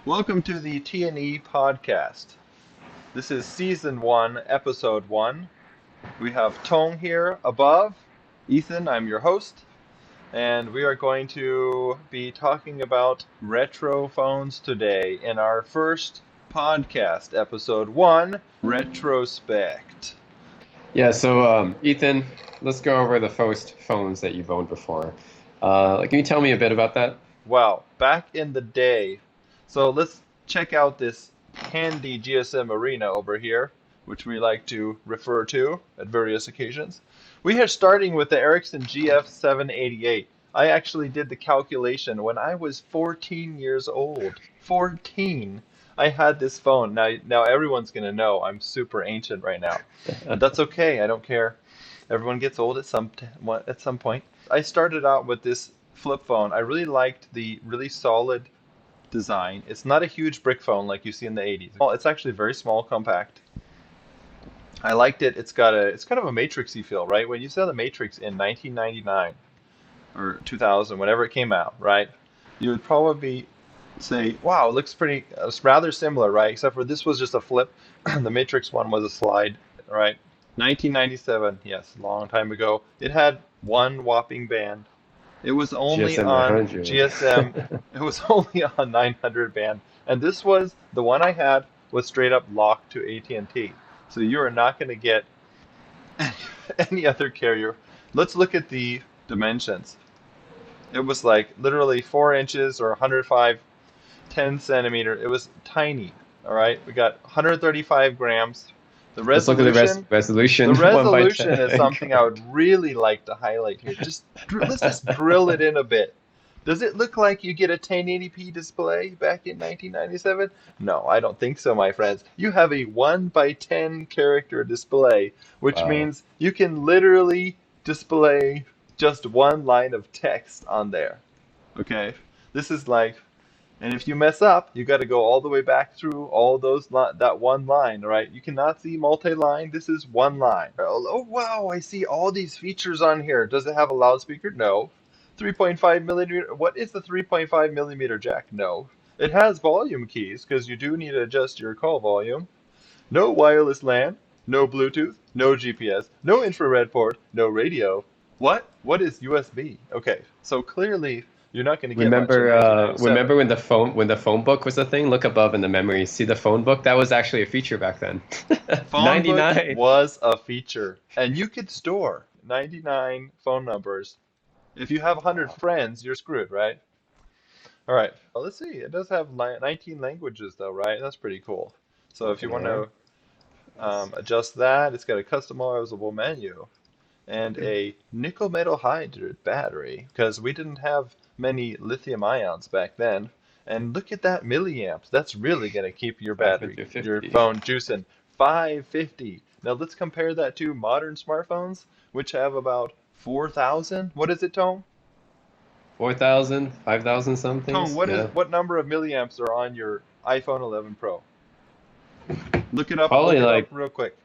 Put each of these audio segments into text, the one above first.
Welcome to the TnE Podcast. This is Season 1, Episode 1. We have Tong here above. Ethan, I'm your host, and we are going to be talking about retro phones today in our first podcast, Episode 1, Retrospect. Ethan, let's go over the first phones that you've owned before. Can you tell me a bit about that? Wow, back in the day. So let's check out this handy GSM arena over here, which we like to refer to at various occasions. We are starting with the Ericsson GF788. I actually did the calculation when I was 14 years old. 14. I had this phone. Now everyone's going to know I'm super ancient right now. But that's okay. I don't care. Everyone gets old at some point. I started out with this flip phone. I really liked the really solid design. It's not a huge brick phone like you see in the 80s. Well, it's actually very small, compact. I liked it. It's kind of a matrixy feel, right? When you saw the Matrix in 1999 or 2000, whenever it came out, right? You would probably say, "Wow, it looks pretty it's rather similar, right? Except for this was just a flip. The Matrix one was a slide, right?" 1997, yes, a long time ago. It had one whopping band. It was only GSM on 900. GSM. It was only on 900 band, and this was the one I had was straight up locked to AT&T. So you are not going to get any other carrier. Let's look at the dimensions. It was like literally 4 inches or 105, 10 centimeter. It was tiny. All right, we got 135 grams. The Let's look at the resolution. The resolution. One by resolution is 10. something I would really like to highlight here. Let's just drill it in a bit. Does it look like you get a 1080p display back in 1997? No, I don't think so, my friends. You have a 1 by 10 character display, which Wow. means you can literally display just one line of text on there. Okay? This is like, and if you mess up, you got to go all the way back through all that one line, right? You cannot see multi-line. This is one line. Oh wow, I see all these features on here. Does it have a loudspeaker? No. 3.5 millimeter. What is the 3.5 millimeter jack? No. It has volume keys because you do need to adjust your call volume. No wireless LAN. No Bluetooth. No GPS. No infrared port. No radio. What? What is USB? Okay, so clearly you're not going to get much in Remember 1997. when the phone book was a thing? Look above in the memory. See the phone book? That was actually a feature back then. Phone book 99. was a feature, and you could store 99 phone numbers. If you have 100 Wow. friends, you're screwed, right? All right. Well, let's see. It does have 19 languages, though, right? That's pretty cool. So if you want Okay. to Nice. adjust that, it's got a customizable menu and a nickel metal hydride battery because we didn't have many lithium ions back then. And look at that milliamps. That's really going to keep your 550. phone juicing. 550. Now let's compare that to modern smartphones, which have about 4,000. What is it, Tone? 4,000, 5,000 Tone, somethings. Yeah. what number of milliamps are on your iPhone 11 Pro? Look Probably it up like real quick.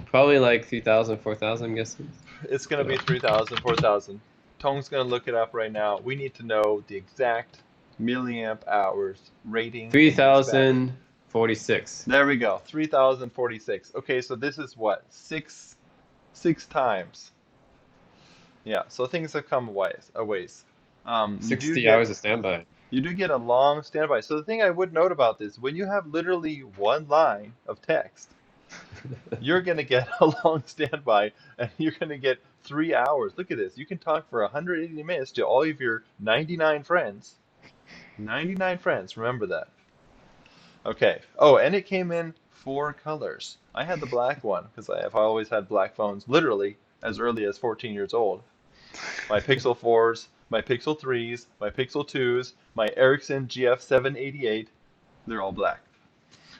probably like 3,000, 4,000, I'm guessing. It's going to Yeah. be 3,000, 4,000. Tong's going to look it up right now. We need to know the exact milliamp hours rating in this battery. 3,046. There we go, 3,046. Okay, so this is what? Six times. Yeah, so things have come a ways. You do 60 get hours of standby. a long standby. So the thing I would note about this, when you have literally one line of text, you're going to get a long standby and you're going to get 3 hours. Look at this. You can talk for 180 minutes to all of your 99 friends. 99 friends, remember that. Okay. Oh, and it came in 4 colors. I had the black one because I've always had black phones, literally as early as 14 years old. My Pixel 4s, my Pixel 3s, my Pixel 2s, my Ericsson GF788, they're all black.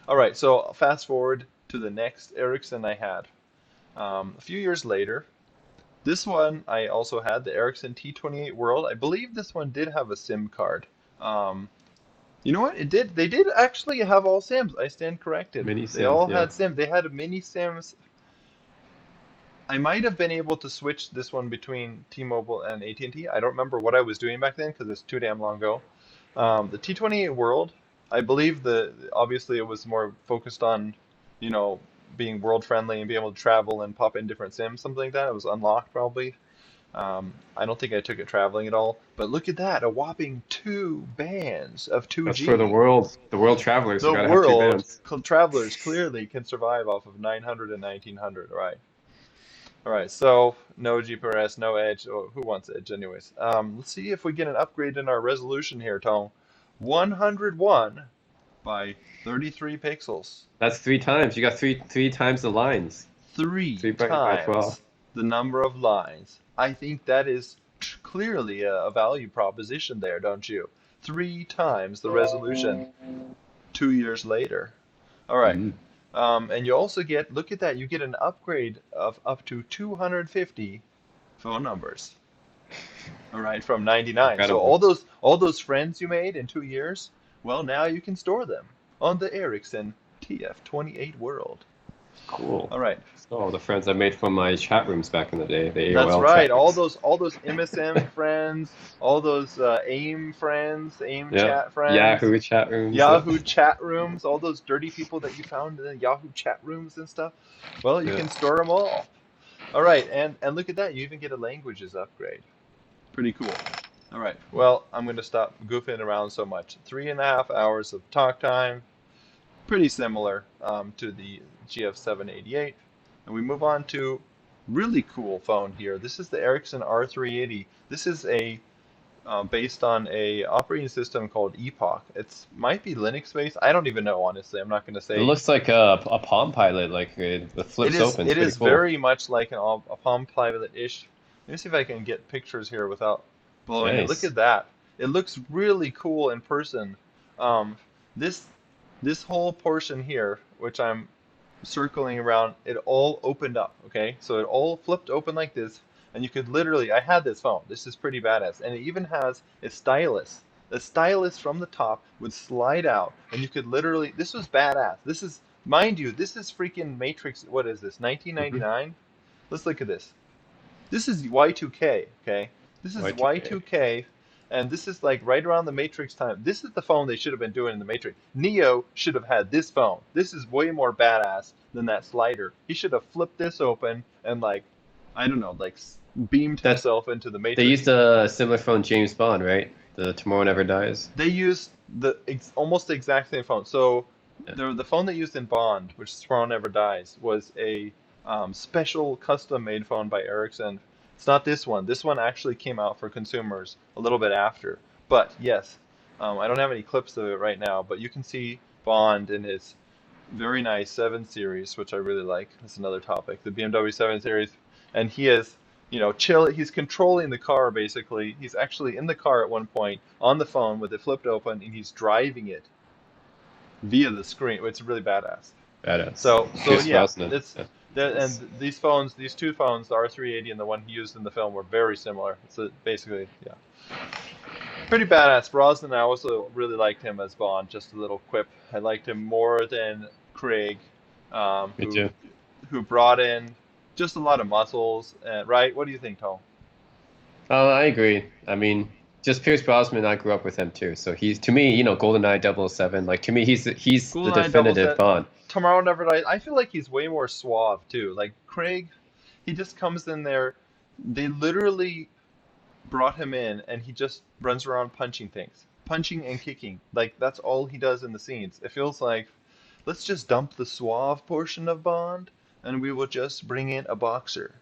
All right, so fast forward to the next Ericsson I had. A few years later, this one I also had, the Ericsson T28 World. I believe this one did have a SIM card. Um, you know what? It did. They did actually have all SIMs. I stand corrected. Mini They sim, all yeah. had SIM. They had mini SIMs. I might have been able to switch this one between T-Mobile and AT&T. I don't remember what I was doing back then because it's too damn long ago. The T28 World. I believe obviously it was more focused on, you know, being world friendly and being able to travel and pop in different sims, something like that. It was unlocked probably. I don't think I took it traveling at all. But look at that, a whopping 2 bands of That's for the 2G. world. The world travelers who The gotta have two world bands. travelers clearly can survive off of 900 and 1900, right? All right, so no GPRS, no Edge. Oh, who wants Edge, anyways? Let's see if we get an upgrade in our resolution here, Tone. 101 by 33 pixels. That's 3 times. You got three times the lines. Three Three by 12. times the number of lines. I think that is clearly a value proposition there, don't you? 3 times the resolution 2 years later. All right. Mm, And you also get, look at that, you get an upgrade of up to 250 phone numbers. All right, from 99. So incredible. all those friends you made in 2 years, well, now you can store them on the Ericsson TF28 world. Cool. All right. So the friends I made from my chat rooms back in the day, the That's AOL right. chat rooms. All those MSM friends, all those AIM friends, AIM Yeah. chat friends, Yahoo chat rooms. Yahoo chat rooms, all those dirty people that you found in the Yahoo chat rooms and stuff. Well, you Yeah. can store them all. All right, and look at that. You even get a languages upgrade. Pretty cool. All right. Well, I'm going to stop goofing around so much. 3.5 hours of talk time. Pretty similar to the GF788. And we move on to really cool phone here. This is the Ericsson R380. This is a based on a operating system called Epoch. It's might be Linux based. I don't even know, honestly. I'm not going to It say. looks like a Palm Pilot, like it It flips is open. It's it pretty is cool. very much like a Palm Pilot-ish. Let me see if I can get pictures here without blowing it. Look Nice. at that. It looks really cool in person. Um, this this whole portion here, which I'm circling around, it all opened up, okay? So it all flipped open like this, and you could literally, I had this phone. This is pretty badass. And it even has a stylus. The stylus from the top would slide out, and you could literally, this was badass. This is, mind you, this is freaking Matrix, what is this, Hmm. 1999? Let's look at this. This is Y2K, okay? This is Y2K. Y2K, and this is like right around the Matrix time. This is the phone they should have been doing in the Matrix. Neo should have had this phone. This is way more badass than that slider. He should have flipped this open and like, I don't know, like beamed That himself into the they Matrix. used a similar phone, James Bond, right? The Tomorrow Never Dies. They used the almost the exact same phone. So Yeah. the phone they used in Bond, which is Tomorrow Never Dies, was a special custom-made phone by Ericsson. It's not this one. This one actually came out for consumers a little bit after. But yes, I don't have any clips of it right now, but you can see Bond in his very nice 7 Series, which I really like. That's another topic. The BMW 7 Series, and he is, you know, chill. He's controlling the car basically. He's actually in the car at one point on the phone with it flipped open, and he's driving it via the screen. It's really badass. Badass. So Pierce yeah, Brosnan. it's Yeah. there, Nice. and these phones, these two phones, the R380 and the one he used in the film, were very similar. So basically, yeah, pretty badass. Brosnan, I also really liked him as Bond. Just a little quip. I liked him more than Craig, um, Me who too. who brought in just a lot of muscles. Right? What do you think, Tom? Oh, I agree. I mean, just Pierce Brosnan, I grew up with him too. So he's to me, GoldenEye 007. Like to me, he's the GoldenEye double definitive set. Bond. Tomorrow Never Dies. I feel like he's way more suave too. Like Craig, he just comes in there. They literally brought him in and he just runs around punching things, punching and kicking. Like that's all he does in the scenes. It feels like let's just dump the suave portion of Bond and we will just bring in a boxer.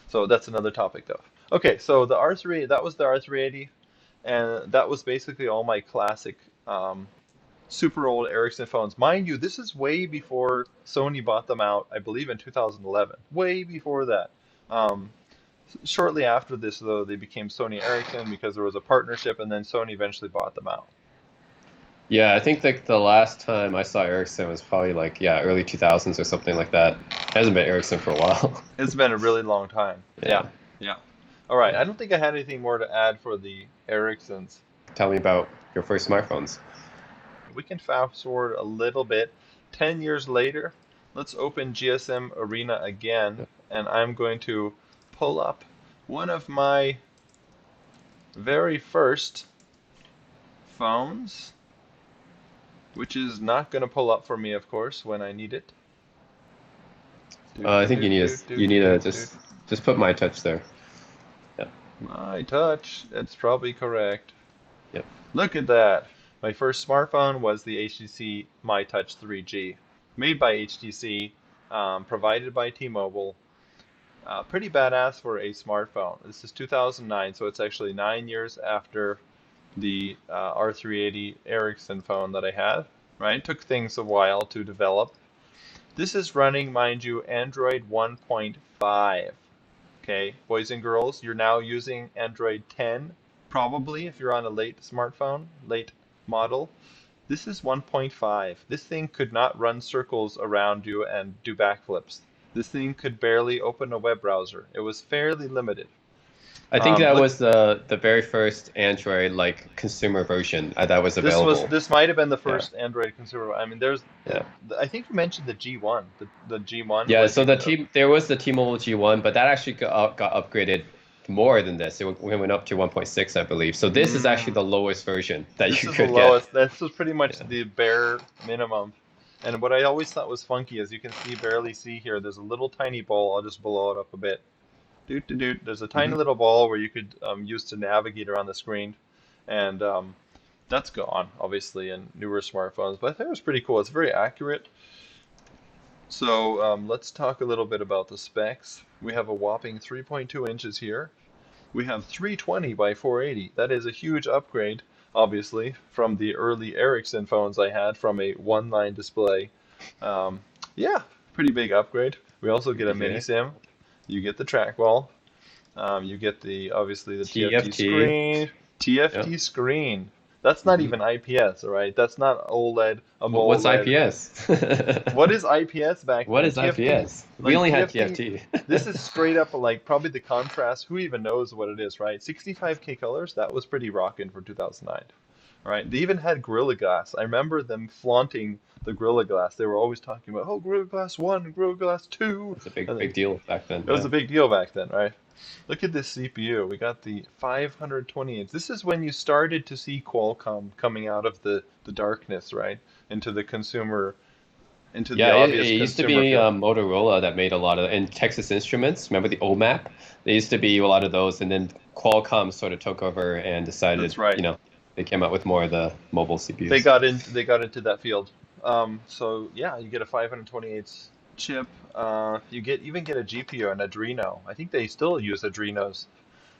So that's another topic though. Okay, so the R3, that was the R380, and that was basically all my classic super old Ericsson phones. Mind you, this is way before Sony bought them out, I believe in 2011. Way before that. Um, Shortly after this, though, they became Sony Ericsson because there was a partnership, and then Sony eventually bought them out. Yeah, I think like the last time I saw Ericsson was probably like early 2000s or something like that. Hasn't been Ericsson for a while. It's been a really long time. Yeah, Yeah. yeah. All right, I don't think I had anything more to add for the Ericssons. Tell me about your first smartphones. We can fast forward a little bit. 10 years later, let's open GSM Arena again, and I'm going to pull up one of my very first phones. which is not going to pull up for me, of course, when I need it. I think you need to just put my touch there. Yeah. My touch. That's probably correct. Yep. Look at that. My first smartphone was the HTC My Touch 3G, made by HTC, provided by T-Mobile. Pretty badass for a smartphone. This is 2009, so it's actually 9 years after the R380 Ericsson phone that I had. Right? Took things a while to develop. This is running, mind you, Android 1.5. Okay, boys and girls, you're now using Android 10, probably if you're on a late smartphone, late model. This is 1.5. This thing could not run circles around you and do backflips. This thing could barely open a web browser. It was fairly limited. I think that Look, was the very first Android like consumer version that was available. this might have been the Yeah. first Android consumer. I mean, there's Yeah. I think you mentioned the G1. The G1 Yeah, was so even there was the T-Mobile G1, but that actually got upgraded more than this. It went up to 1.6, I believe. So this is actually the lowest version that This you is the could get. lowest. This was pretty much Yeah. the bare minimum. And what I always thought was funky, as you can barely see here, there's a little tiny ball. I'll just blow it up a bit. Doot, doot, doot. There's a tiny Hmm. little ball where you could use to navigate around the screen. And that's gone, obviously, in newer smartphones. But I think it was pretty cool. It's very accurate. So let's talk a little bit about the specs. We have a whopping 3.2 inches here. We have 320 by 480. That is a huge upgrade, obviously, from the early Ericsson phones I had from a one-line display. Um, yeah, pretty big upgrade. We also Good get to a mini hear. SIM. You get the trackball. You get obviously the TFT TFT. screen. Yeah. TFT screen. That's not Hmm. even IPS, all right? That's not OLED, What's AMOLED. IPS? What is IPS back What then? is TFT, IPS? We like only had TFT, TFT. this is straight up like probably the contrast. Who even knows what it is, right? 65K colors, that was pretty rocking for 2009. All right, they even had Gorilla Glass. I remember them flaunting the Gorilla Glass. They were always talking about, oh, Gorilla Glass 1, Gorilla Glass 2. It's a And big deal back then. it was Yeah. a big deal back then, right? Look at this CPU. We got the 528. This is when you started to see Qualcomm coming out of the darkness, right? Into the consumer, into the Yeah, obvious it used to consumer be field. Motorola that made a lot of, and Texas Instruments. Remember the OMAP? There used to be a lot of those, and then Qualcomm sort of took over and decided, That's right. they came out with more of the mobile They CPUs. got in. They got into that field. So yeah, you get a 528 chip. You even get a GPU and Adreno. I think they still use Adrenos.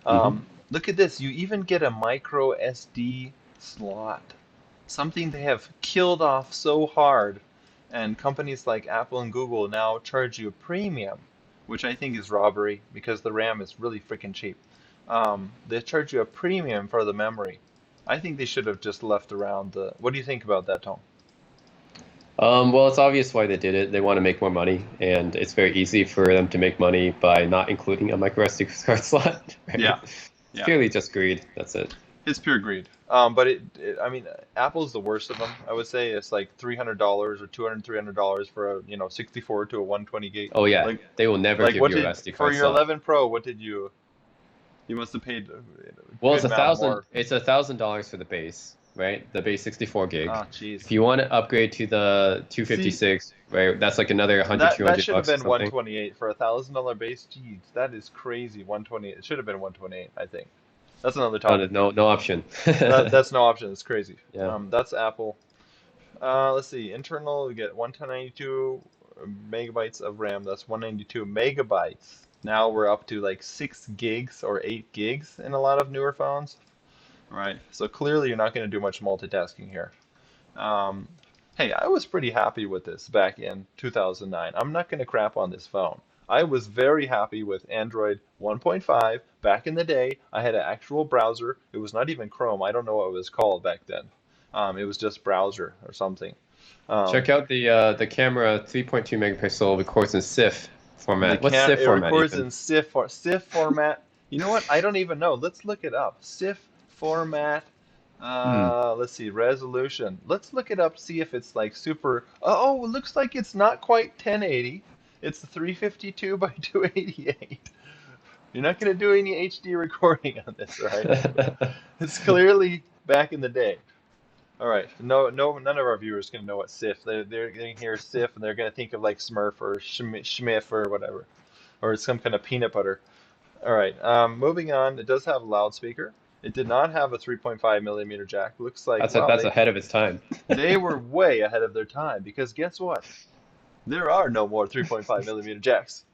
Hmm. Look at this. You even get a micro SD slot. Something they have killed off so hard, and companies like Apple and Google now charge you a premium, which I think is robbery because the RAM is really freaking cheap. They charge you a premium for the memory. I think they should have just left around the. What do you think about that, Tom? Well, it's obvious why they did it. They want to make more money, and it's very easy for them to make money by not including a micro SD card slot. Yeah, Right? It's yeah. purely just greed. That's it. It's pure greed. But I mean, Apple's the worst of them. I would say it's like $300 or $300 for a 64 to a 120 gig. Oh yeah, Like, they will never like give what you a did SD for card your slot. 11 Pro? What did you must have paid a Well, good it's amount more. $1,000 for the base, right? The base 64 gig. Ah, jeez. If you want to upgrade to the See, 256, right, that's like another 100, that 200 should have bucks or been something. 128 for $1,000 base. Jeez, that is crazy. 128. It should have been 128, I think. That's another No, topic. no option. That's no option. It's crazy. Yeah. That's Apple. Let's see. Internal, we get 192 megabytes of RAM. That's 192 megabytes. Now we're up to like 6 gigs or 8 gigs in a lot of newer phones. Right. So clearly you're not going to do much multitasking here. Um, hey, I was pretty happy with this back in 2009. I'm not going to crap on this phone. I was very happy with Android 1.5 back in the day. I had an actual browser. It was not even Chrome. I don't know what it was called back then. It was just browser or something. Um, Check out the camera, 3.2 megapixel, records in SIFF the format. What's cam SIFF it format, records Ethan? in SIFF format. You know what? I don't even know. Let's look it up. SIFF format. Hmm. Let's see, resolution. Let's look it up, see if it's like super. Oh, it looks like it's not quite 1080. It's 352 by 288. You're not going to do any HD recording on this, right? It's clearly back in the day. All right. No, no, none of our viewers can know what Sif. They're going to hear Sif and they're going to think of like Smurf or Schmiff or whatever, or some kind of peanut butter. All right. Moving on. It does have a loudspeaker. It did not have a 3.5 millimeter jack. Looks like wow, That's ahead of its time. they were way ahead of their time because guess what? There are no more 3.5 millimeter jacks.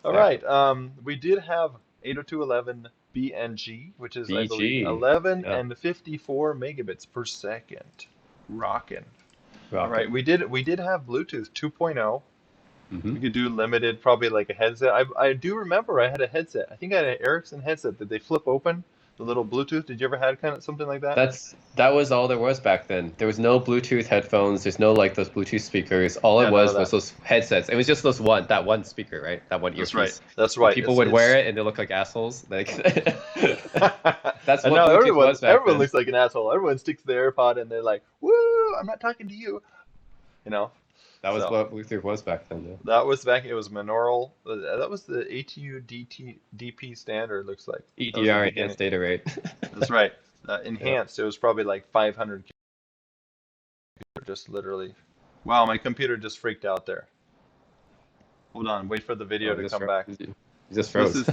All Yeah. right. We did have 802.11 BNG, which is, I believe, BG. 11 Yeah. and 54 megabits per second. Rockin'. All right. Rocket. We did have Bluetooth 2.0. Hmm. We could do limited, probably like a headset. I do remember I had a headset. I think I had an Ericsson headset that they flip open, the little Bluetooth. Did you ever have kind of something like that? That was all there was back then. There was no Bluetooth headphones. There's no like those Bluetooth speakers. All Yeah, it none of was that. those headsets. It was just that one speaker, right? That one That's right. earpiece. That's And right. people would wear it and they look like assholes. Like that's And what now Bluetooth was back everyone then. looks like an asshole. Everyone sticks the AirPod and they're like, "Woo! I'm not talking to you." You know. That was So what Bluetooth was back then. Yeah. that was back. It was monaural. That was the ATU DP standard. Looks like that was the EDR beginning. enhanced data rate. That's right. Yeah. Enhanced. It was probably like 500, just literally. Wow, my computer just freaked out there. Hold on, wait for the video Oh, to come back. you just This froze. is,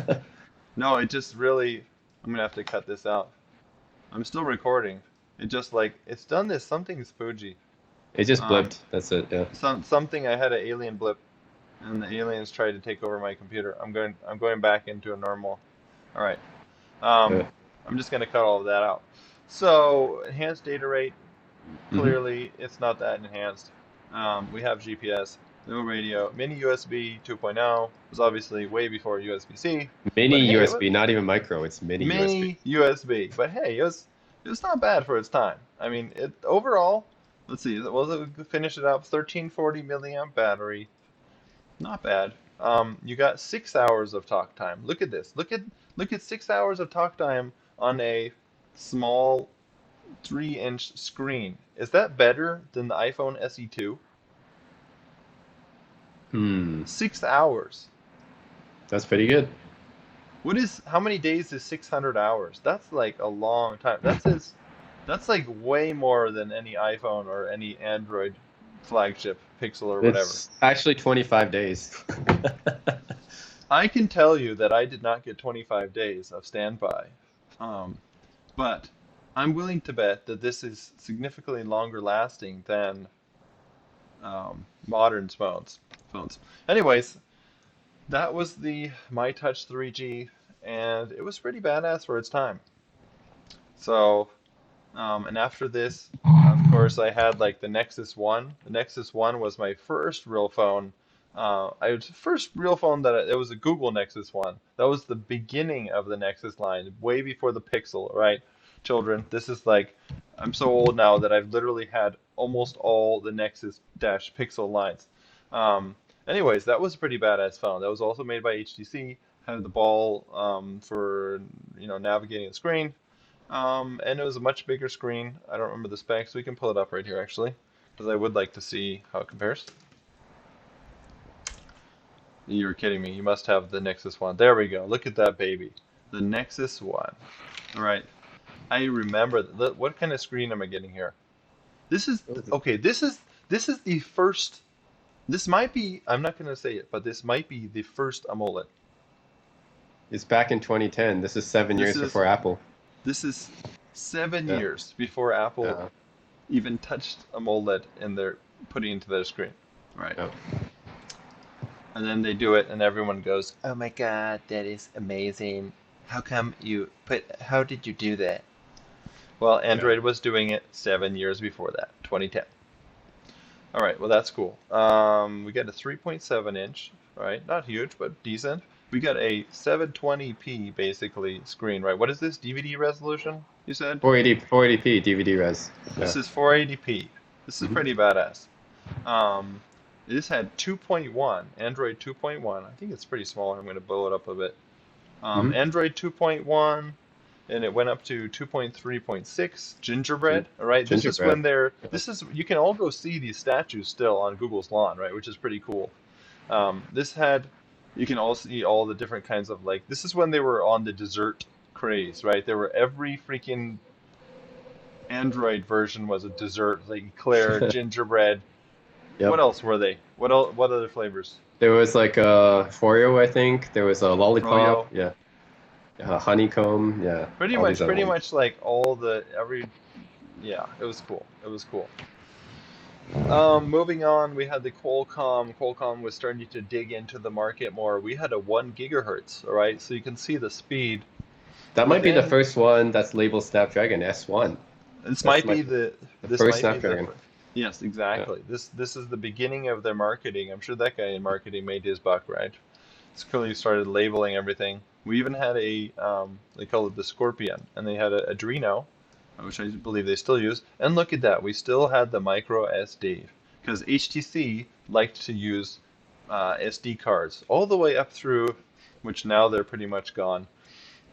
no, it just really, I'm gonna have to cut this out. I'm still recording. It just like, it's done this, something's Fuji. It just Um, blipped. That's it. Yeah. something, I had an alien blip and the aliens tried to take over my computer. I'm going back into a normal. All right. Um, Yeah. I'm just gonna cut all of that out. So, enhanced data rate, Hmm. clearly it's not that enhanced. We have GPS, no radio, mini USB 2.0 was obviously way before USB-C, but Mini hey, it was USB, not even micro. It's mini USB. mini USB. But hey, it was not bad for its time. I mean, it overall, let's see, it finish it up 1340 milliamp battery, not bad. You got 6 hours of talk time. Look at this. Look at 6 hours of talk time on a small 3-inch screen. Is that better than the iPhone SE2? Hmm. 6 hours. That's pretty good. How many days is 600 hours? That's like a long time. That's like way more than any iPhone or any Android flagship Pixel or whatever. It's actually 25 days. I can tell you that I did not get 25 days of standby. Um, but I'm willing to bet that this is significantly longer lasting than modern phones. Anyways, that was the My Touch 3G, and it was pretty badass for its time. So, and after this, of course, I had like the Nexus One. The Nexus One was my first real phone. I was the first real phone it was a Google Nexus One. That was the beginning of the Nexus line, way before the Pixel, right? Children, this is like, I'm so old now that I've literally had almost all the Nexus dash Pixel lines. Um, anyways, that was a pretty badass phone. That was also made by HTC. Had the ball for navigating the screen. And it was a much bigger screen. I don't remember the specs. We can pull it up right here actually, because I would like to see how it compares. You're kidding me. You must have the Nexus One. There we go. Look at that baby. The Nexus One. All right. I remember what kind of screen am I getting here? This is okay. This is the first. This might be. I'm not going to say it, but this might be the first AMOLED. It's back in 2010. This is seven This years is before Apple. this is 7 Yeah. years before Apple Yeah. even touched AMOLED in their putting into their screen. Right. Yeah. And then they do it, and everyone goes, "Oh my God, that is amazing! How did you do that?" Well, Yeah. Android was doing it 7 years before that, 2010. All right, well that's cool. We got a 3.7 inch, right? Not huge, but decent. We got a 720p basically screen, right? What is this? DVD resolution, you said? 480p DVD res. This Yeah. is 480p. This is Hmm. pretty badass. Um, this had 2.1, Android 2.1. I think it's pretty small. I'm going to blow it up a bit. Hmm. Android 2.1, and it went up to 2.3.6 Gingerbread. All right, this is when Gingerbread. Yeah. you can all go see these statues still on Google's lawn, right? Which is pretty cool. This had, you can all see all the different kinds of this is when they were on the dessert craze, right? There were every freaking Android version was a dessert, like eclair, gingerbread. What Yep. else were they? What other flavors? There was like a Oreo, I think. There was a lollipop. Froyo. Yeah. Honeycomb. Yeah. All these other Pretty ones. much like all the every. Yeah, it was cool. It was cool. Moving on, we had the Qualcomm. Qualcomm was starting to dig into the market more. We had a 1 GHz, all right, so you can see the speed. That But might be the then first one that's labeled Snapdragon S1. this That's might my be the this first might be the Snapdragon. yes, Yeah. exactly. This is the beginning of their marketing. I'm sure that guy in marketing made his buck, right? It's clearly started labeling everything. We even had a they call it the Scorpion, and they had a Adreno, which I believe they still use. And look at that, we still had the micro SD because HTC liked to use SD cards all the way up through, which now they're pretty much gone,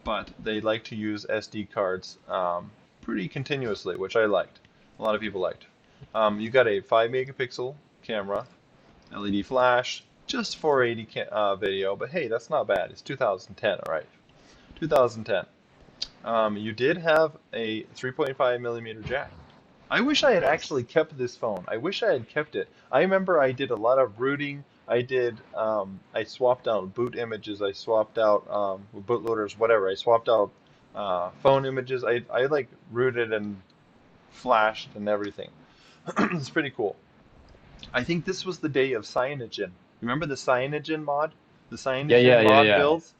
but they like to use SD cards pretty continuously, which I liked. A lot of people liked. You got a 5 megapixel camera, LED flash, just 480 video, but hey, that's not bad. It's 2010, all right. 2010. You did have a 3.5 millimeter jack. I wish I had Nice. actually kept this phone. I wish I had kept it. I remember I did a lot of rooting. I swapped out boot images. I swapped out bootloaders, whatever. I swapped out phone images. I like rooted and flashed and everything. It's pretty cool. I think this was the day of Cyanogen. Remember the Cyanogen mod? The Yeah, Cyanogen yeah, yeah, mod yeah. builds?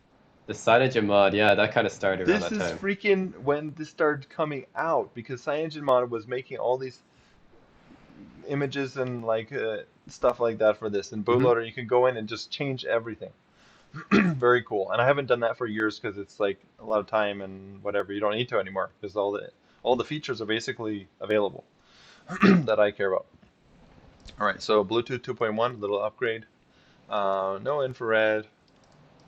The Cyanogen mod, yeah, that kind of started around This that is time. freaking when this started coming out because CyanogenMod was making all these images and like stuff like that for this. And Hmm. Bootloader, you can go in and just change everything. Very cool. And I haven't done that for years because it's like a lot of time and whatever. You don't need to anymore because all the features are basically available that I care about. All right, so Bluetooth 2.1, little upgrade. No infrared,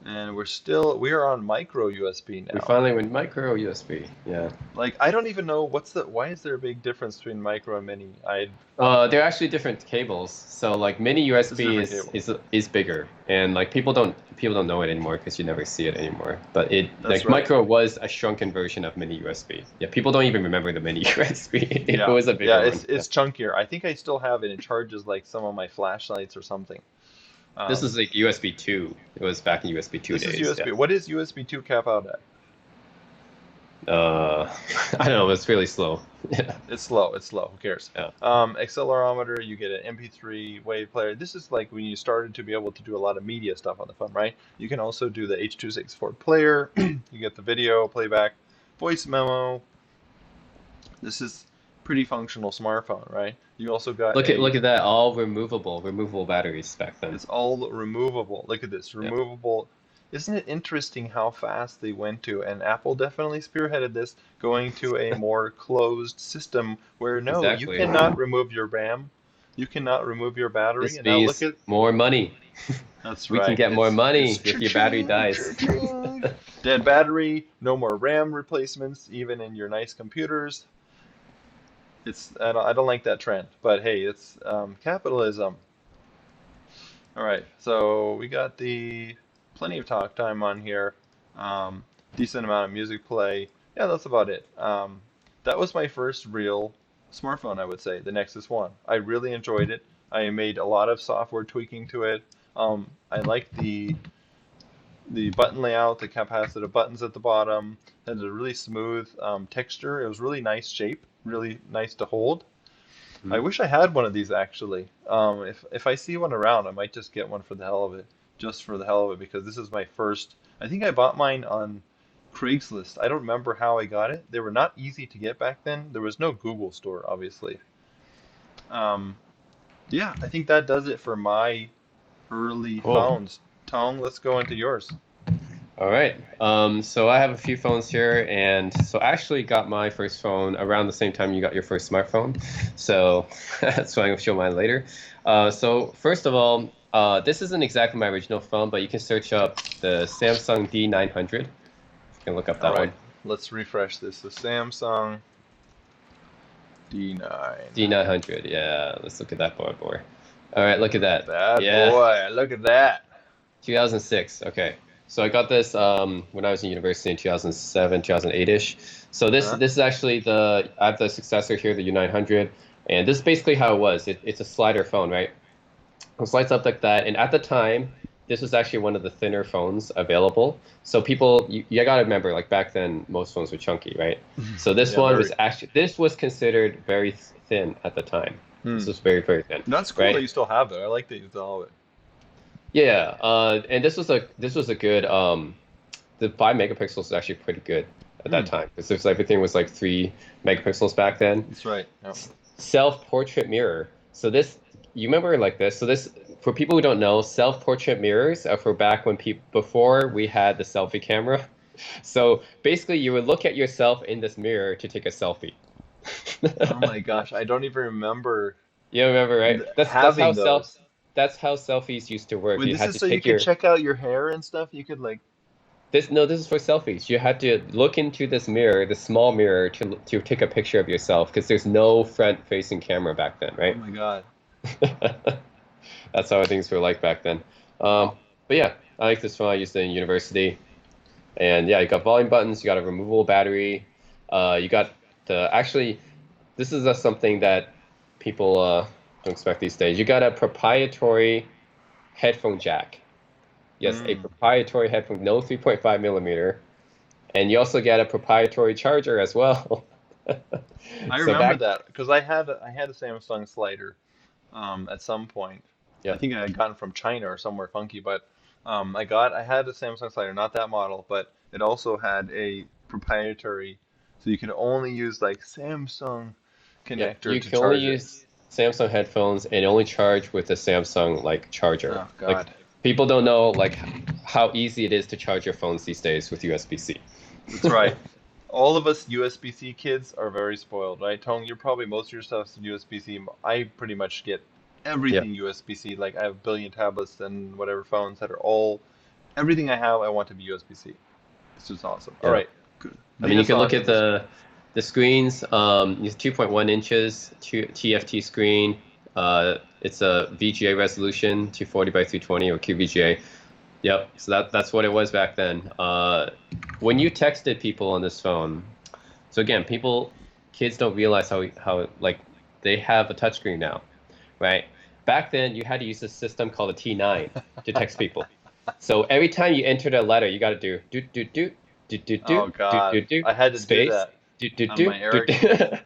and we are on micro USB We now. finally went micro USB. Yeah. Like I don't even know why is there a big difference between micro and mini? I They're actually different cables. So like mini It's a USB different is cable. is bigger, and like people don't know it anymore because you never see it anymore. But it That's like right. micro was a shrunken version of mini USB. Yeah, people don't even remember the mini USB. It Yeah, was a yeah, bigger one. Yeah. it's chunkier. I think I still have it. It charges like some of my flashlights or something. This Um, is like USB 2. It was back in USB 2 this is days. Yeah. USB. What is USB 2 cap out at? Uh, I don't know. It's really slow. Yeah. It's slow. It's slow. Who cares? Yeah. Accelerometer. You get an MP3 wave player. This is like when you started to be able to do a lot of media stuff on the phone, right? You can also do the H.264 player. You get the video playback, voice memo. This is pretty functional smartphone, right? You also got Look a at that. All removable batteries back then. It's all removable. Look at this, Yeah. removable. Isn't it interesting how fast they went to? And Apple definitely spearheaded this, going to a more closed system where no, you Exactly. cannot remove your RAM, you cannot remove your battery. This And now look means at, more money. that's We can right. get more It's money if your battery cha-ching, dies. cha-ching. Dead battery, no more RAM replacements, even in your nice computers. I don't like that trend, but hey, it's capitalism. All right, so we got the plenty of talk time on here. Um, Decent amount of music play. Yeah, that's about it. That was my first real smartphone, I would say, the Nexus One. I really enjoyed it. I made a lot of software tweaking to it. I liked the button layout, the capacitive buttons at the bottom. It had a really smooth texture. It was really nice shape, really nice to hold. I Mhm. wish I had one of these actually. If I see one around, I might just get one for the hell of it, just for the hell of it, because this is my first. I think I bought mine on Craigslist. I don't remember how I got it. They were not easy to get back then. There was no Google store, obviously. Um, yeah, I think that does it for my early Cool. phones. Tong, let's go into yours. All right. So I have a few phones here, and so I actually got my first phone around the same time you got your first smartphone. So that's why I'm gonna show mine later. So first of all, this isn't exactly my original phone, but you can search up the Samsung D900. You can look up All that right, one. let's refresh this. The Samsung D9. D900. Yeah, let's look at that bad boy. All right, look at that. Bad Yeah, boy, look at that. 2006. Okay. So I got this when I was in university in 2007, 2008-ish. So this is actually I have the successor here, the U900, and this is basically how it was. It's a slider phone, right? It slides up like that, and at the time, this was actually one of the thinner phones available. So people, you gotta remember, like back then, most phones were chunky, right? So this Yeah, one very. was actually this was considered very thin at the time. This was very, very thin, That's cool that right? you still have it. I like that you still have it. Yeah, and this was a good the 5 megapixels was actually pretty good at that time because everything was like 3 megapixels back then. That's right. Yeah. Self-portrait mirror. So this, you remember like this. So this, for people who don't know, self-portrait mirrors are for back when people before we had the selfie camera. So basically, you would look at yourself in this mirror to take a selfie. Oh my gosh, I don't even remember You remember, right? having those. That's how selfies used to work. Wait, You this had is to so you take could your check out your hair and stuff? You could like, this is for selfies. You had to look into this mirror, this small mirror, to take a picture of yourself because there's no front-facing camera back then, oh right? my God. That's how things were like back then. Wow. But yeah, I like this phone. I used it in university, and yeah, you got volume buttons. You got a removable battery. You got actually, this is something that people don't expect these days. You got a proprietary headphone jack. Yes, a Mm. proprietary headphone, no 3.5 millimeter. And you also get a proprietary charger as well. I So remember back, that because I had a Samsung slider at some point. I yeah, think I had gotten from China or somewhere funky, but I had a Samsung slider, not that model, but it also had a proprietary, so you can only use like Samsung yeah, connector you to can only charge it. use Samsung headphones and only charge with the Samsung like charger. Oh Like God, people don't know like how easy it is to charge your phones these days with USB-C. that's right. All of us USB-C kids are very spoiled, right? Tong, you're probably most of your stuff's USB-C. I pretty much get Yeah, everything USB-C. Like I have a billion tablets and whatever phones that are all everything I have. I want to be USB-C. It's just awesome. All yeah. right, good. I I think mean, I you can saw look this at in the screen. the screens. It's 2.1 inches, TFT screen. It's a VGA resolution, 240 by 320 or QVGA. Yep. So that's what it was back then. When you texted people on this phone, so again, kids don't realize how like they have a touchscreen now, right? Back then, you had to use a system called a T9 to text people. So every time you entered a letter, you got to Oh God, do I had to do space that do do on do my do. Ericssons.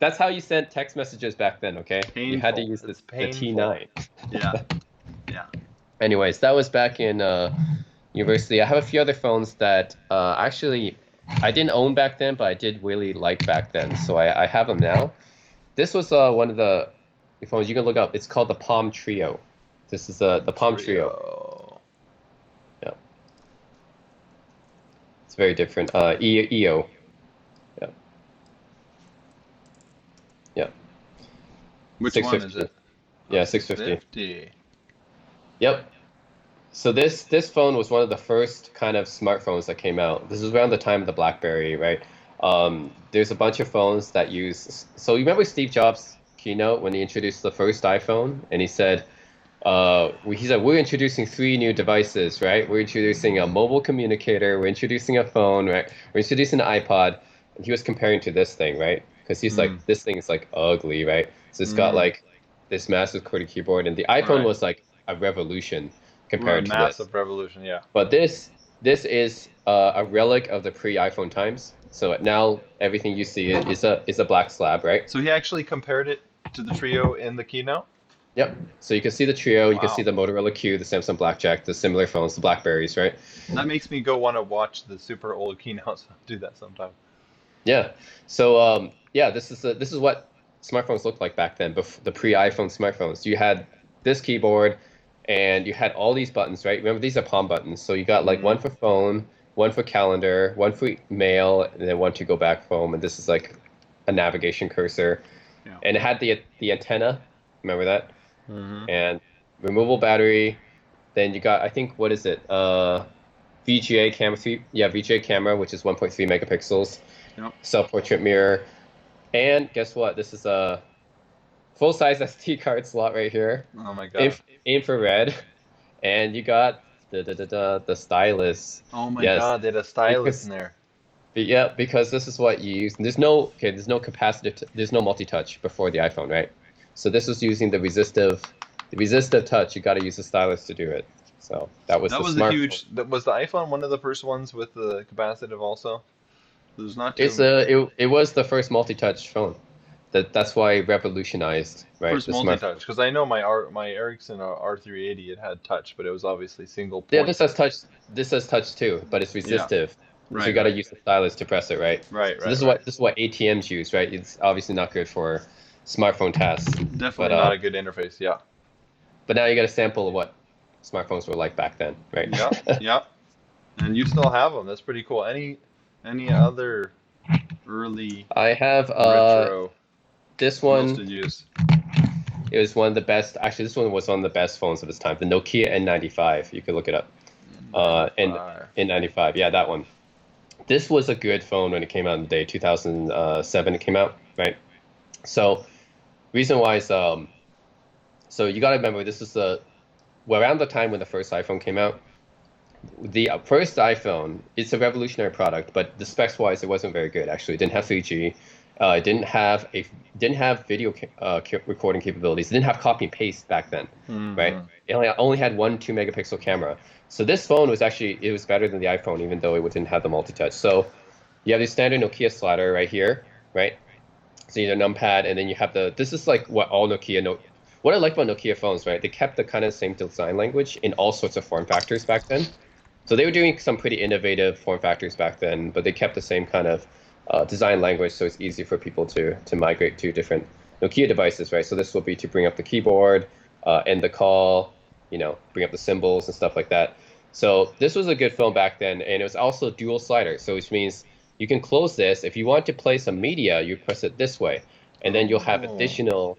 That's how you sent text messages back then, okay? You had to Painful. use It's the painful. T9. Yeah, yeah. Anyways, that was back in university. I have a few other phones that actually I didn't own back then, but I did really like back then. So I have them now. This was one of the phones you can look up. It's called the Palm Trio. This is the Palm Trio. Trio. Yeah, it's very different. EO. Yeah, yeah. Which one is 650. it? Oh, Yeah, 650. 650. Yep. So this phone was one of the first kind of smartphones that came out. This is around the time of the BlackBerry, right? There's a bunch of phones that use. So you remember Steve Jobs' keynote when he introduced the first iPhone, and he said we're introducing 3 new devices, right? We're introducing a mobile communicator, we're introducing a phone, right? We're introducing an iPod. And he was comparing to this thing, right? Because he's like, Mm, this thing is like ugly, right? So it's got mm, like this massive QWERTY keyboard, and the iPhone right. was like a revolution Right. compared to this. Massive revolution. Yeah. But this is a relic of the pre-iPhone times. So now everything you see is a black slab, right? So he actually compared it to the Trio in the keynote. Yep. So you can see the Trio, you can see Wow. the Motorola Q, the Samsung Blackjack, the similar phones, the Blackberries, right? That makes me go want to watch the super old keynotes. Do that sometime. Yeah. So yeah, this is what smartphones looked like back then, the pre-iPhone smartphones. You had this keyboard, and you had all these buttons, right? Remember, these are palm buttons. So you got like Mm, one for phone, one for calendar, one for mail, and then one to go back home. And this is like a navigation cursor, yeah. and it had the antenna. Remember that? Hmm. And removable battery. Then you got, I think, what is it? VGA camera, yeah, VGA camera, which is 1.3 megapixels, Yep. self-portrait mirror, and guess what? This is a full-size SD card slot right here, Oh my God. infrared, and you got the stylus. Oh my Yes, God, they had a stylus in because there. yeah, because this is what you use. There's no capacitive, there's no multi-touch before the iPhone, right? So this was using the resistive touch. You got to use the stylus to do it. So that was That the was a smartphone. huge. That was the iPhone one of the first ones with the capacitive also. There's not It's too it was the first multi-touch phone. That's why it revolutionized, right, first the smartphone. multi-touch because I know my Ericsson R380 it had touch, but it was obviously single Yeah, point. this has touch too, but it's Yeah, resistive. So you right, got to right, use the stylus to press it, right? right, So right, right. this is what ATMs use, right? It's obviously not good for smartphone tasks, but Definitely not a good interface. Yeah, now you got a sample of what smartphones were like back then, right? yeah, yeah. And you still have them. That's pretty cool. Any other early I have retro? this What else one. did you use? It was one of the best. Actually, this one was one of the best phones of its time. The Nokia N95. You could look it up. And 95. N95. Yeah, that one. This was a good phone when it came out in the day. 2007 it came out, right? So reason why is so you got to remember this is around the time when the first iPhone came out. The first iPhone, it's a revolutionary product, but the specs wise, it wasn't very good. Actually, it didn't have 3G. It didn't have video recording capabilities. It didn't have copy and paste back then, right? Hmm. It only had one 2 megapixel camera. So this phone was actually it was better than the iPhone, even though it didn't have the multi-touch. So you have the standard Nokia slider right here, right? So you have a numpad, and then you have this is like what all Nokia no. What I like about Nokia phones, right? They kept the kind of same design language in all sorts of form factors back then. So they were doing some pretty innovative form factors back then, but they kept the same kind of design language, so it's easy for people to migrate to different Nokia devices, right? So this will be to bring up the keyboard, end the call, bring up the symbols and stuff like that. So this was a good phone back then, and it was also dual slider, so which means you can close this. If you want to play some media, you press it this way, and then you'll have Oh, additional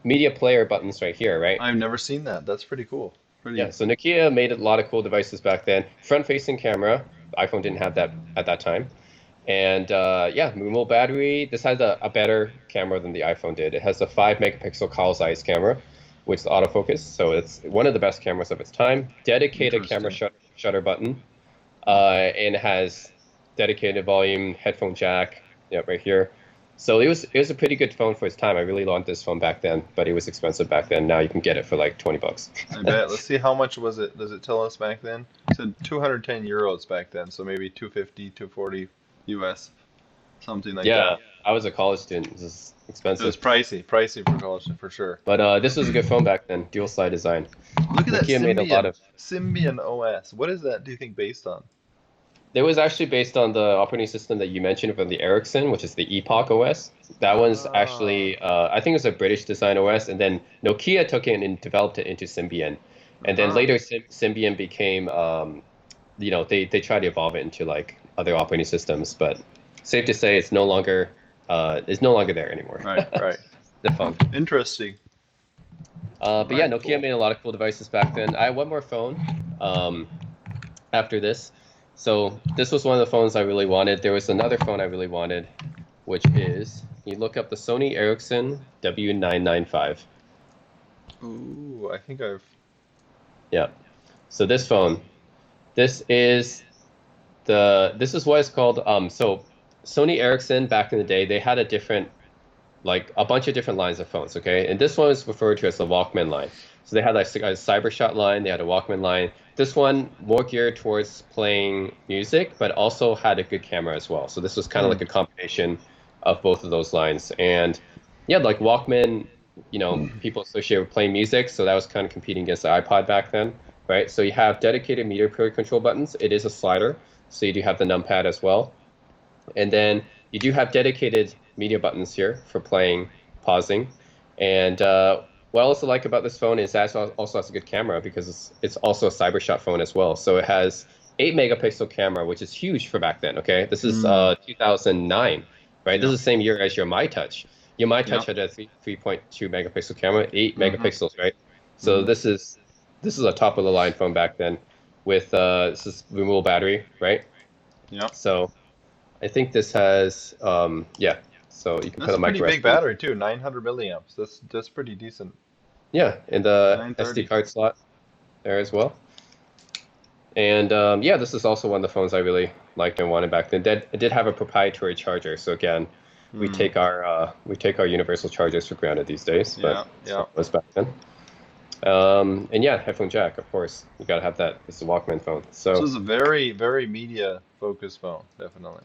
media player buttons right here, right? I've never seen that. That's pretty cool. Yeah, Pretty. so Nokia made a lot of cool devices back then. Front-facing camera, iPhone didn't have that at that time. And yeah, removable battery. This has a better camera than the iPhone did. It has a 5 megapixel call size camera, which is autofocus. So it's one of the best cameras of its time. Dedicated camera Interesting. shutter button. And it has dedicated volume, headphone jack, yeah, right here. So it was a pretty good phone for its time. I really wanted this phone back then, but it was expensive back then. Now you can get it for like 20 bucks. I bet. Let's see how much was it. Does it tell us back then? It said 210 euros back then, so maybe 250, 240 US, something like Yeah, that. I was a college student. This is It was expensive. pricey for college for sure. But this was a good phone back then, dual slide design. Look at that Nokia made a lot of. Symbian OS. What is that? Do you think based on? It was actually based on the operating system that you mentioned from the Ericsson, which is the Epoch OS. That one's Ah, actually, I think it was a British design OS, and then Nokia took it and developed it into Symbian. And then uh-huh. later, Symbian became, they tried to evolve it into like other operating systems, but safe to say it's no longer there anymore. Right, right. The phone. Interesting. All But yeah, right, Nokia cool. made a lot of cool devices back then. I had one more phone after this. So this was one of the phones I really wanted. There was another phone I really wanted, which is you look up the Sony Ericsson W995. Ooh, I think I've. Yeah. So this phone, this is this is what it's called. So Sony Ericsson back in the day, they had like a bunch of different lines of phones, okay? And this one is referred to as the Walkman line. So they had like a Cybershot line, they had a Walkman line. This one more geared towards playing music, but also had a good camera as well. So this was kind of Hmm. like a combination of both of those lines. And yeah, like Walkman, people associate with playing music, so that was kind of competing against the iPod back then, right? So you have dedicated media player control buttons. It is a slider, so you do have the numpad as well. And then you do have dedicated media buttons here for playing, pausing. And what I also like about this phone is that it also has a good camera because it's also a CyberShot phone as well. So it has 8 megapixel camera, which is huge for back then. Okay, this is Hmm. 2009, right? This Yep. is the same year as your MyTouch. Your MyTouch Yep. had a 3.2 megapixel camera, 8 Mm-hmm. megapixels, right? So Mm-hmm. this is a top of the line phone back then with this is removable battery, right? Yep. So I think this has, yeah. So you can put That's a a pretty micro big SD. battery too, 900 milliamps. That's pretty decent. Yeah, and the SD 930. card slot there as well. And yeah, this is also one of the phones I really liked and wanted back then. It did have a proprietary charger, so again, Hmm. we take our universal chargers for granted these days, but Yeah, so yeah. it was back then. And yeah, headphone jack, of course. You gotta have that. It's a Walkman phone. So So it's a very, very media focused phone, definitely.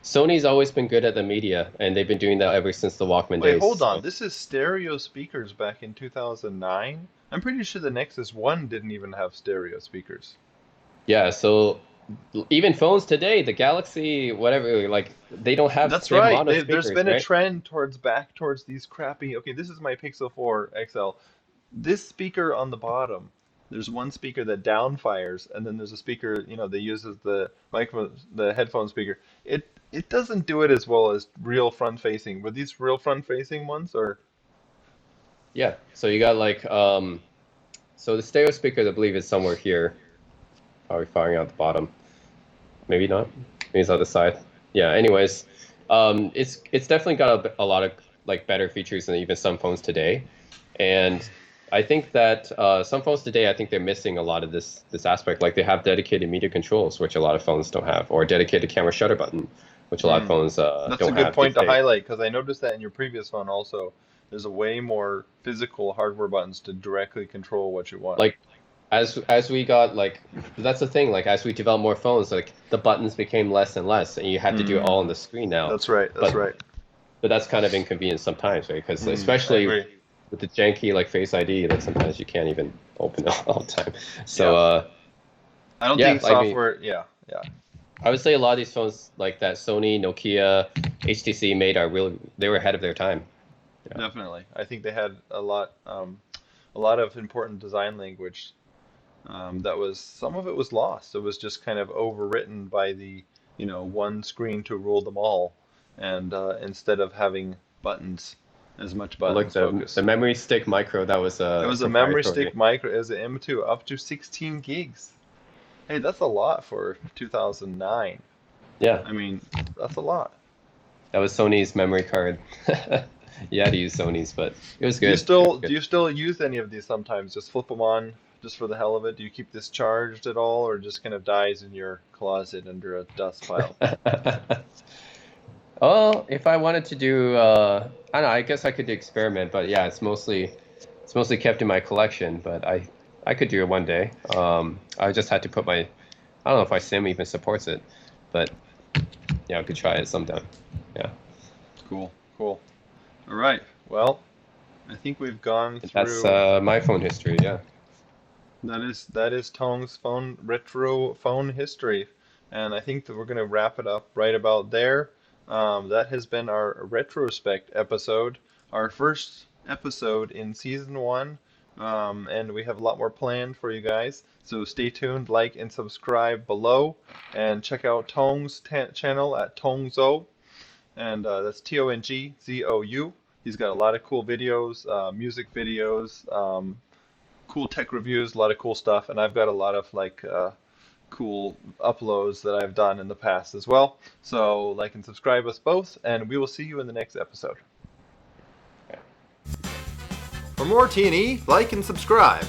Sony's always been good at the media, and they've been doing that ever since the Walkman Wait, days. hold on. So This is stereo speakers back in 2009. I'm pretty sure the Nexus 1 didn't even have stereo speakers. yeah, so even phones today, the Galaxy, whatever, like That's they have right. mono There's speakers, been a right? trend towards these crappy. Okay, this is my Pixel 4 XL. This speaker on the bottom, there's one speaker that downfires, and then there's a speaker, they use as the microphone, the headphone speaker. It doesn't do it as well as real front facing. Were these real front facing ones or? Yeah. So you got like so the stereo speaker, I believe, is somewhere here, probably firing out the bottom. Maybe not. Maybe it's on the side. Yeah. Anyways, it's definitely got a lot of like better features than even some phones today, and I think that some phones today, I think they're missing a lot of this aspect. Like they have dedicated media controls, which a lot of phones don't have, or a dedicated camera shutter button, which a lot of Hmm. phones That's a don't good have point these to days. highlight because I noticed that in your previous phone also. There's a way more physical hardware buttons to directly control what you want. Like as we got like that's the thing. Like as we developed more phones, like the buttons became less and less, and you had to do it all on Hmm. the screen now. That's right. That's But right. but that's kind of inconvenient sometimes, right? Because I especially agree. with the janky like Face ID, like sometimes you can't even open it all the time. So Yeah. I don't yeah, think I mean, software. Yeah. Yeah. I would say a lot of these phones like that Sony, Nokia, HTC made are really they were ahead of their time. Yeah. Definitely. I think they had a lot of important design language that was some of it was lost. It was just kind of overwritten by the, one screen to rule them all, and instead of having buttons, as much Like buttons the focus. memory stick micro that was It was a memory stick proprietary. micro, it was an M2 up to 16 gigs. Hey, that's a lot for 2009. Yeah, I mean, that's a lot. that was Sony's memory card. You had to use Sony's, but it was Do you good. It still was do you still use any of these sometimes? Just flip them on just for the hell of it? Do you keep this charged at all, or just kind of dies in your closet under a dust pile? good. Well, if I wanted to do, I don't know, I guess I could experiment, but yeah, it's mostly kept in my collection. But I could do it one day. I just had to put my, I don't know if my sim even supports it, but yeah, I could try it sometime. Yeah, Cool, cool. All right. Well, I think we've gone and that's through. my phone history. Yeah. That is Tong's phone retro phone history, and I think that we're gonna wrap it up right about there. That has been our retrospect episode, our first episode in season one, and we have a lot more planned for you guys. So stay tuned, like and subscribe below, and check out Tong's channel at Tongzou, and that's Tongzou. He's got a lot of cool videos, music videos, cool tech reviews, a lot of cool stuff, and I've got a lot of like cool uploads that I've done in the past as well. So like and subscribe us both, and we will see you in the next episode. For more TnE, like and subscribe.